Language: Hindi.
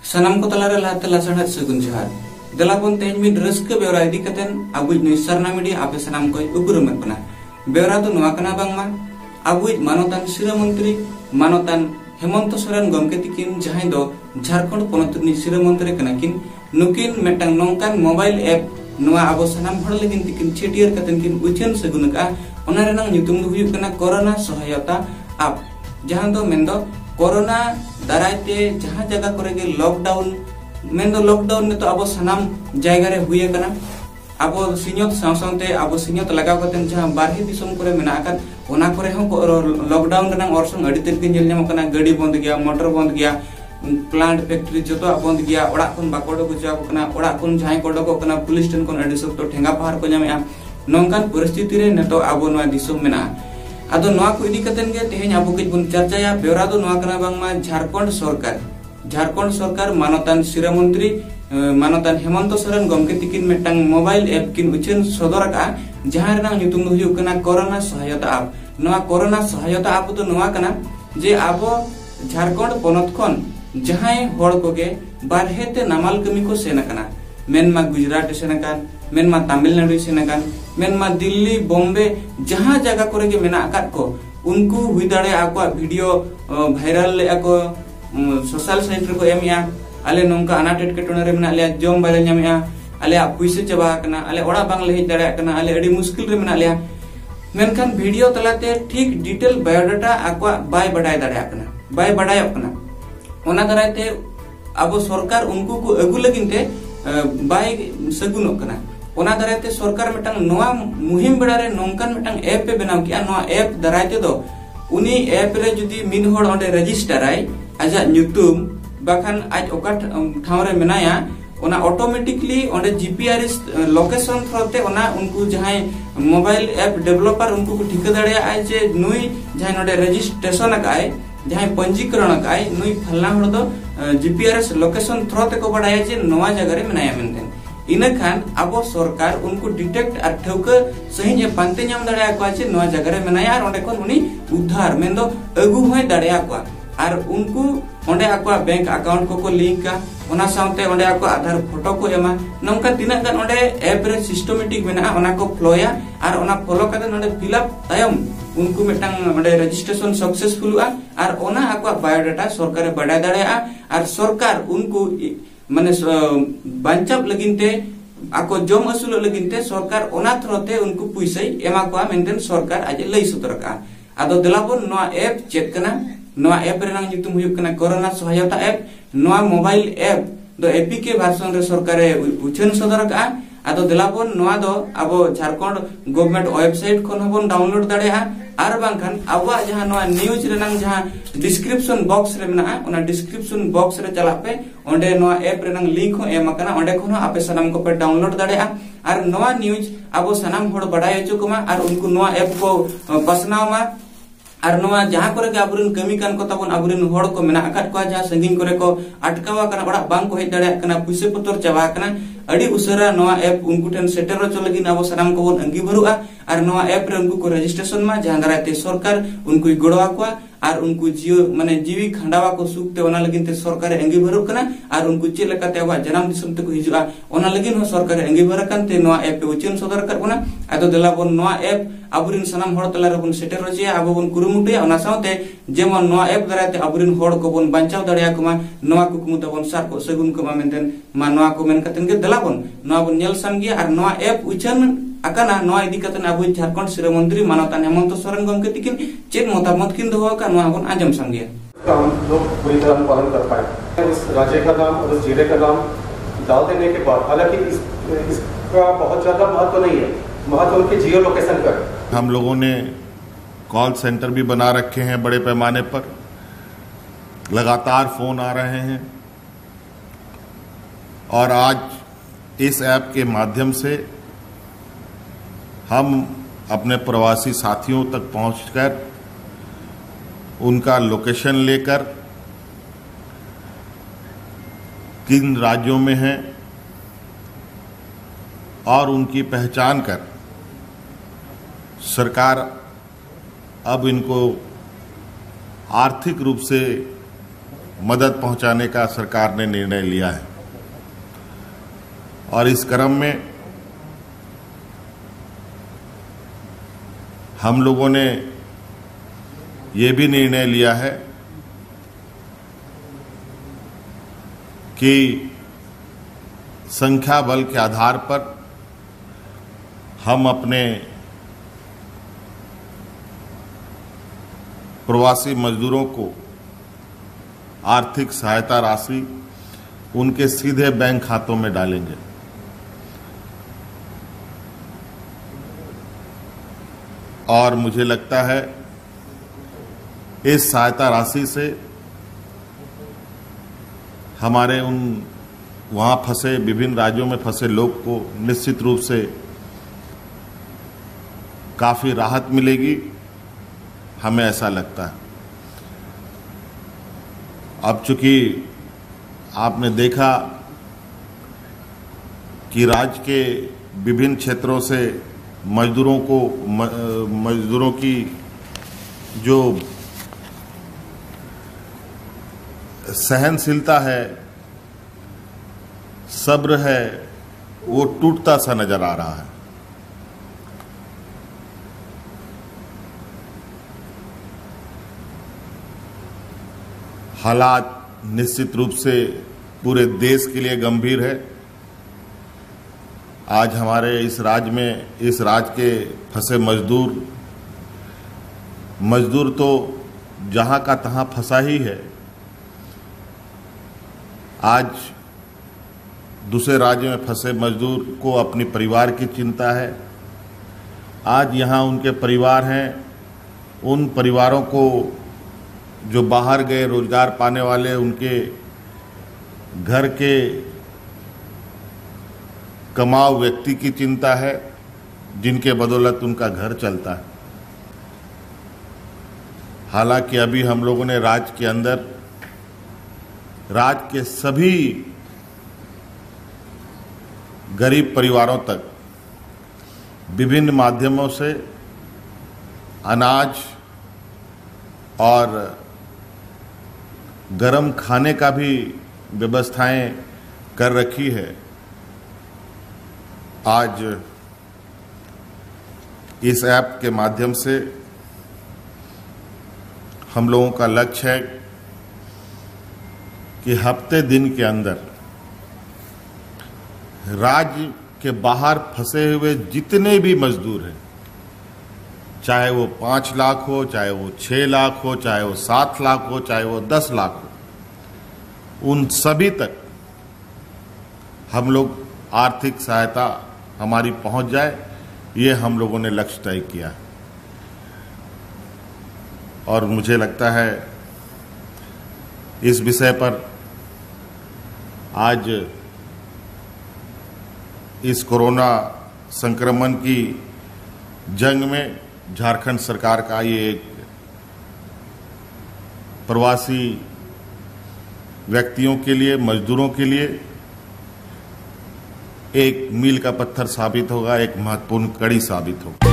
सनाम को तलारे लाते लासणा सगुन जोहार दलाबन तेज मिड रस्क बेवरा इदी कतेन अबुज न्यूज सरना मीडिया आपे सनाम को उगुरुमत कना बेवरा दो नोआ कना बांगमा अबुज मानोतान सिरा मंत्री मानोतान हेमंत सोरेन गमके तिकिन जहां दो झारखंड पोनतनि सिरा मंत्री कना किन नुकिन मेटांग नोंकान मोबाइल ऐप नोआ अबो सनाम हड़ लेकिन तिकिन छेटियर कतेन किन उचन सगुन का ओना रेनांग ᱧᱩᱛᱩᱢ ᱫᱚ ᱦᱩᱭᱩᱜ ᱠᱟᱱᱟ कोरोना सहायता ऐप जहां दो मेंदो कोरोना दारायते जहां जगह करे लॉकडाउन मेंदो लॉकडाउन ने तो अब सनाम जायगा रे हुए कना अब सिन्यत सावसावते अब सिन्यत लगाव कतेन जहां बारहे दिसम करे मेना आकान ओना करे हो लॉकडाउन रेना ऑर्संग अडी तेर के नेल ᱧᱟᱢ कना गाड़ी बंद गया मोटर बंद गया प्लांट फैक्ट्री जतो बंद गया ओड़ा कोन बाकोडो को जाव कना ओड़ा कोन जहां कोडो को कना पुलिस स्टेशन कोन अडी सब तो ठेंगा पहाड़ को ᱧᱟᱢᱮᱟ नोंकान परिस्थिति रे नेतो अब नवा दिसम मेना आदो नवा को इदी कतेन गे तेहेन अब के बुन चर्चाया बेवरा दो नवा कना बांगमा झारखंड सरकार मानोतान सिरा मंत्री मानोतान हेमंत सोरेन गमके तिकिन मेटांग मोबाइल ऐप किन उचन सदर का जहां रेना ᱧᱩᱛᱩᱢ दो हुयु कना कोरोना सहायता ऐप नवा कोरोना सहायता ऐप दो नवा कना जे आबो झारखंड पोनत खन जहां होड़ कोगे बारहेते नामाल कमी को सेना कना मेनमा गुजरात सेना कान मेनमा तमिलनाडु सेना कान मेनमा दिल्ली बॉम्बे जहां जगह करे के मेना आकात को उनको हुई दाड़े आको वीडियो वायरल ले आको सोशल साइट रे को एमिया आले नोंका अनाट एटकेटोने रे मेना ले जॉम बाले ᱧᱟᱢᱮᱟ आले पुइसे चबा कना आले ओड़ा बांग ले हेज दाड़े कना आले अडी मुश्किल रे मेना ले मेनखान वीडियो तलाते ठीक डिटेल बायोडाटा आको बाय बडाय दाड़े कना बाय बडाय कना ओना दरायते अब सरकार उनको को अगु लगिनते बाय सगुन कना ओना दरायते सरकार मेटांग नोआ मुहिम बेड़ा रे नोंकान मेटांग ऐप पे बनाव किया नोआ ऐप दरायते दो उनी ऐप रे जुदी मिन होड़ ओंडे रजिस्टर आय आजा ᱧᱩᱛᱩᱢ बाखान आज ओका ठाव रे मेनाया ओना ऑटोमेटिकली ओंडे जीपीआरएस लोकेशन थ्रोते ओना उनको जहां मोबाइल ऐप डेवलपर उनको को ठिका दाड़े आय जे नुई जहां ओंडे रजिस्ट्रेशन आकाय जहां पंजीकरण आकाय नुई फलना होड़ दो जीपीआरएस लोकेशन थ्रोते को बडाय जे नवा जगह रे मेनाया मेनतेन इना खान अब सरकार उनको डिटेक्ट और ठौका सही जे पांते ᱧᱟᱢ दाड़े को जे नवा जगह रे मेनाया और ओंडे कोन उनी उद्धार मेंदो अगु होय दाड़े को और उनको ओंडे आको बैंक अकाउंट को लिंक का ओना साउते ओंडे आको आधार फोटो को एमा नोंका तिना गान ओंडे ऐप रे सिस्टमेटिक मेना ओना को फ्लोया और ओना फॉलो कते ओंडे फिलअप तायम उनको मेटांग ओंडे रजिस्ट्रेशन सक्सेसफुल हुआ और ओना आको बायोडाटा सरकार बडाय दाड़ेया और सरकार उनको माने बांचाव लगिनते आको जम असुल लगिनते सरकार ओना थ्रोते उनको पुइसै एमा को मेंटेन सरकार आज लई सतर का आदो दलाबन नोआ ऐप चेक कना नोआ ऐप रेनांग ᱧᱩᱛᱩᱢ हुयुक कना कोरोना सहायता ऐप नोआ मोबाइल ऐप दो एपीके वर्जन रे सरकार उछन सदर का आदो दलाबन नोआ दो अबो झारखंड गवर्नमेंट वेबसाइट खन हबन डाउनलोड दाड़ेया आर बांखान आबा जहां नोआ न्यूज रेनांग जहां डिस्क्रिप्शन बॉक्स रे मेना ओना डिस्क्रिप्शन बॉक्स रे चला पे ओंडे नोआ ऐप रेनांग लिंक हो एम कना ओंडे खन आपे सनाम को पे डाउनलोड दाड़ेया आर नोआ न्यूज अबो सनाम होड़ बडाय चुकमा आर उनको नोआ ऐप को पसनावमा और नोआ जहां करे के आबुरिन कमी कान को तबन आबुरिन होड़ को मेना आकात को जहां संगिन करे को अटकावा कना बड़ा बांग को हेज दाड़े कना पुइसे पतर चावा कना अडी उसरा नोआ ऐप उनको ठन सेटर रो चलगिन अब सनाम को बन अंगी भरुआ और नोआ ऐप रे उनको को रजिस्ट्रेशन मा जहां दराते सरकार उनको गोड़वा को और उनको जियो माने जीवी खंडावा को सुखते ओना लगिनते सरकार अंगी भरु कना और उनको चे लकाते अब जन्म दिसम तक हिजुआ ओना लगिन हो सरकार अंगी भरकनते नोआ ऐप पे उचिन सदर करबना आदो दलाबन नोआ ऐप आबुरिन सनाम होड़ तला रे बन सेटर रजिया अब बन कुरुमुटिया ओना साउते जेमन नोआ ऐप दराते आबुरिन होड़ को बन बांचाव दाड़िया कुमा नोआ कुकुमु तबन सार को सगुन को मेंटेन मा नोआ को मेन कतन के दलाबन नोआ बन नेल संगिया और नोआ ऐप उचन अकाना नोआ इदी कतन अब झारखंड सिरा मंत्री मानोतान हेमंत सोरेन गमके तिकिन चेत मतामत किन दोहो का नोआ बन आजम संगिया हम लोग पूरी तरह पालन कर पाए उस राज्य का नाम और उस जिले का नाम डाल देने के बाद हालांकि इसका बहुत ज्यादा महत्व नहीं है महत्व उनके जियो लोकेशन का। हम लोगों ने कॉल सेंटर भी बना रखे हैं बड़े पैमाने पर लगातार फोन आ रहे हैं और आज इस ऐप के माध्यम से हम अपने प्रवासी साथियों तक पहुंचकर उनका लोकेशन लेकर किन राज्यों में हैं और उनकी पहचान कर सरकार अब इनको आर्थिक रूप से मदद पहुंचाने का सरकार ने निर्णय लिया है। और इस क्रम में हम लोगों ने ये भी निर्णय लिया है कि संख्या बल के आधार पर हम अपने प्रवासी मजदूरों को आर्थिक सहायता राशि उनके सीधे बैंक खातों में डालेंगे। और मुझे लगता है इस सहायता राशि से हमारे उन वहाँ फंसे, विभिन्न राज्यों में फंसे लोग को निश्चित रूप से काफ़ी राहत मिलेगी, हमें ऐसा लगता है। अब चूंकि आपने देखा कि राज्य के विभिन्न क्षेत्रों से मजदूरों की जो सहनशीलता है, सब्र है, वो टूटता सा नजर आ रहा है। हालात निश्चित रूप से पूरे देश के लिए गंभीर है। आज हमारे इस राज्य के फंसे मजदूर तो जहां का तहां फंसा ही है। आज दूसरे राज्य में फंसे मजदूर को अपने परिवार की चिंता है। आज यहाँ उनके परिवार हैं, उन परिवारों को जो बाहर गए रोजगार पाने वाले, उनके घर के कमाऊ व्यक्ति की चिंता है, जिनके बदौलत उनका घर चलता है। हालांकि अभी हम लोगों ने राज्य के सभी गरीब परिवारों तक विभिन्न माध्यमों से अनाज और गरम खाने का भी व्यवस्थाएं कर रखी है। आज इस ऐप के माध्यम से हम लोगों का लक्ष्य है कि हफ्ते दिन के अंदर राज्य के बाहर फंसे हुए जितने भी मजदूर हैं, चाहे वो 5 लाख हो, चाहे वो 6 लाख हो, चाहे वो 7 लाख हो, चाहे वो 10 लाख हो, उन सभी तक हम लोग आर्थिक सहायता हमारी पहुंच जाए, ये हम लोगों ने लक्ष्य तय किया है। और मुझे लगता है इस विषय पर आज इस कोरोना संक्रमण की जंग में झारखंड सरकार का ये एक प्रवासी व्यक्तियों के लिए, मजदूरों के लिए एक मील का पत्थर साबित होगा, एक महत्वपूर्ण कड़ी साबित होगा।